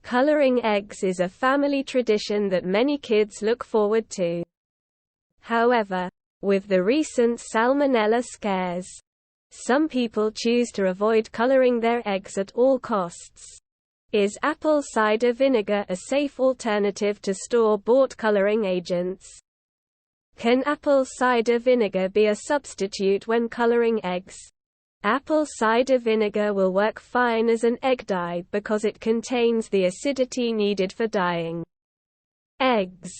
Coloring eggs is a family tradition that many kids look forward to. However, with the recent salmonella scares, some people choose to avoid coloring their eggs at all costs. Is apple cider vinegar a safe alternative to store-bought coloring agents? Can apple cider vinegar be a substitute when coloring eggs? Apple cider vinegar will work fine as an egg dye because it contains the acidity needed for dyeing eggs.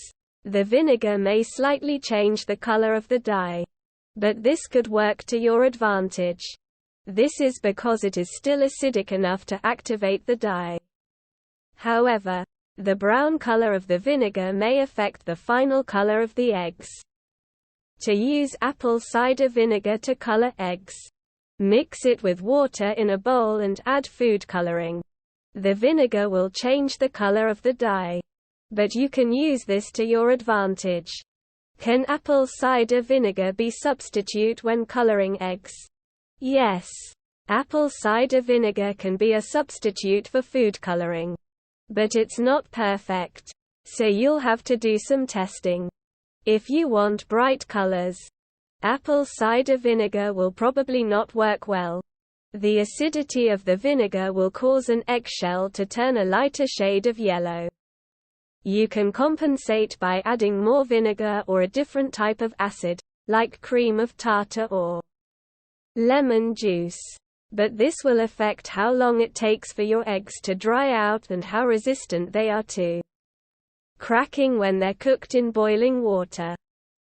The vinegar may slightly change the color of the dye, but this could work to your advantage. This is because it is still acidic enough to activate the dye. However, the brown color of the vinegar may affect the final color of the eggs. To use apple cider vinegar to color eggs, mix it with water in a bowl and add food coloring. The vinegar will change the color of the dye, but you can use this to your advantage. Can apple cider vinegar be substitute when coloring eggs? Yes. Apple cider vinegar can be a substitute for food coloring, but it's not perfect, so you'll have to do some testing. If you want bright colors, apple cider vinegar will probably not work well. The acidity of the vinegar will cause an eggshell to turn a lighter shade of yellow. You can compensate by adding more vinegar or a different type of acid, like cream of tartar or lemon juice. But this will affect how long it takes for your eggs to dry out and how resistant they are to cracking when they're cooked in boiling water.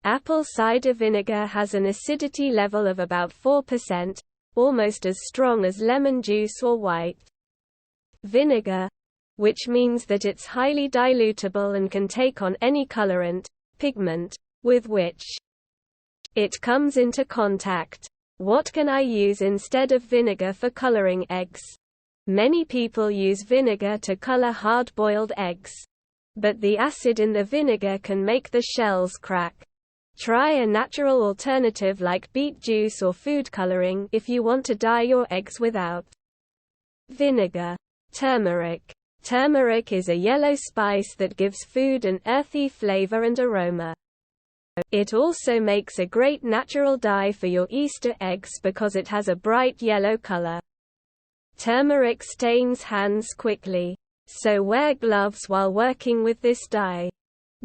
Apple cider vinegar has an acidity level of about 4%, almost as strong as lemon juice or white vinegar, which means that it's highly dilutable and can take on any colorant, pigment, with which it comes into contact. What can I use instead of vinegar for coloring eggs? Many people use vinegar to color hard-boiled eggs, but the acid in the vinegar can make the shells crack. Try a natural alternative like beet juice or food coloring if you want to dye your eggs without vinegar. Turmeric. Turmeric is a yellow spice that gives food an earthy flavor and aroma. It also makes a great natural dye for your Easter eggs because it has a bright yellow color. Turmeric stains hands quickly, so wear gloves while working with this dye.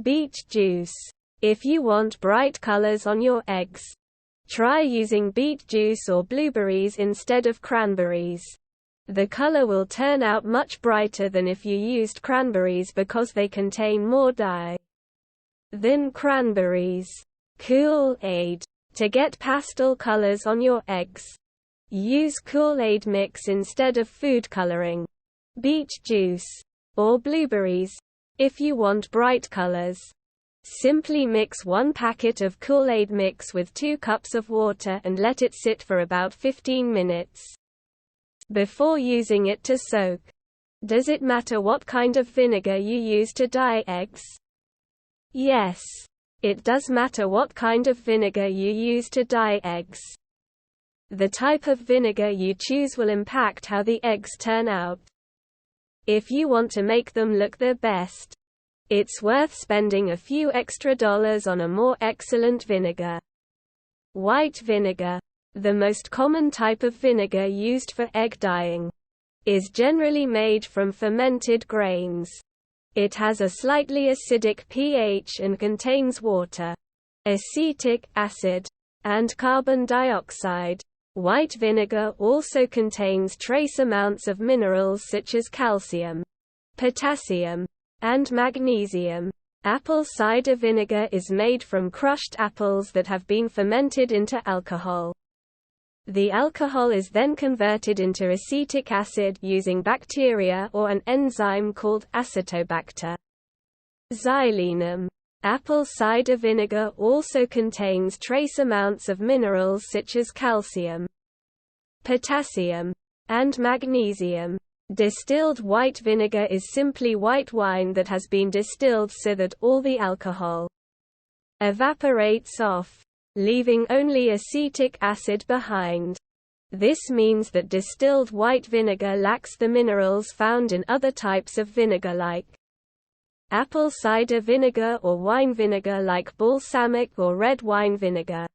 Beet juice. If you want bright colors on your eggs, try using beet juice or blueberries instead of cranberries. The color will turn out much brighter than if you used cranberries because they contain more dye than cranberries. Kool-Aid. To get pastel colors on your eggs, use Kool-Aid mix instead of food coloring, beet juice, or blueberries. If you want bright colors, simply mix 1 packet of Kool-Aid mix with 2 cups of water and let it sit for about 15 minutes before using it to soak. Does it matter what kind of vinegar you use to dye eggs? Yes, it does matter what kind of vinegar you use to dye eggs. The type of vinegar you choose will impact how the eggs turn out. If you want to make them look their best, it's worth spending a few extra dollars on a more excellent vinegar. White vinegar, the most common type of vinegar used for egg dyeing, is generally made from fermented grains. It has a slightly acidic pH and contains water, acetic acid, and carbon dioxide. White vinegar also contains trace amounts of minerals such as calcium, potassium, and magnesium. Apple cider vinegar is made from crushed apples that have been fermented into alcohol. The alcohol is then converted into acetic acid using bacteria or an enzyme called acetobacter. Xylenum. Apple cider vinegar also contains trace amounts of minerals such as calcium, potassium, and magnesium. Distilled white vinegar is simply white wine that has been distilled so that all the alcohol evaporates off, leaving only acetic acid behind. This means that distilled white vinegar lacks the minerals found in other types of vinegar like apple cider vinegar or wine vinegar like balsamic or red wine vinegar.